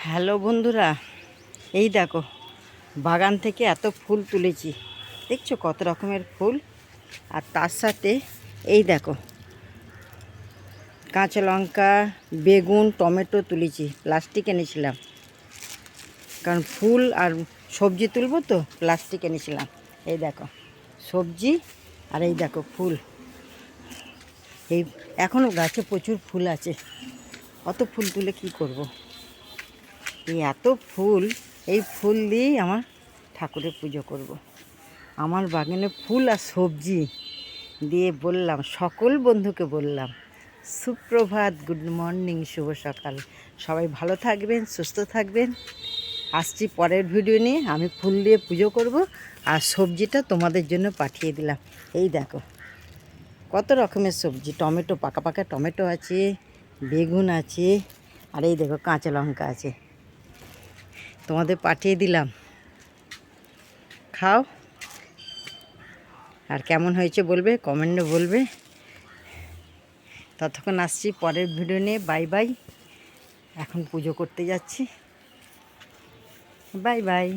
Hello বন্ধুরা, এই দেখো বাগান থেকে এত ফুল তুলেছি। দেখছো কত রকমের ফুল। আর তার সাথে এই দেখো কাঁচা লঙ্কা, বেগুন, টমেটো তুলেছি। প্লাস্টিক এনেছিলাম, কারণ ফুল আর সবজি তুলবো তো, প্লাস্টিক এনেছিলাম। এই দেখো সবজি, আর এই দেখো ফুল। এই এখনও গাছে প্রচুর ফুল আছে। অত ফুল তুলে কি করব। এই এত ফুল, এই ফুল দিয়েই আমার ঠাকুরের পুজো করব। আমার বাগানে ফুল আর সবজি দিয়ে বললাম, সকল বন্ধুকে বললাম, সুপ্রভাত, গুড মর্নিং, শুভ সকাল। সবাই ভালো থাকবেন, সুস্থ থাকবেন। আসছি পরের ভিডিও নিয়ে। আমি ফুল দিয়ে পুজো করব, আর সবজিটা তোমাদের জন্য পাঠিয়ে দিলাম। এই দেখো কত রকমের সবজি, টমেটো, পাকা পাকা টমেটো আছে, বেগুন আছে, আর এই দেখো কাঁচা লঙ্কা আছে। তোমাদের পাঠিয়ে দিলাম, খাও। আর কেমন হয়েছে বলবে, কমেন্টে বলবে। ততক্ষণ আসছি পরের ভিডিও নিয়ে। Bye bye. এখন পুজো করতে যাচ্ছি। Bye bye.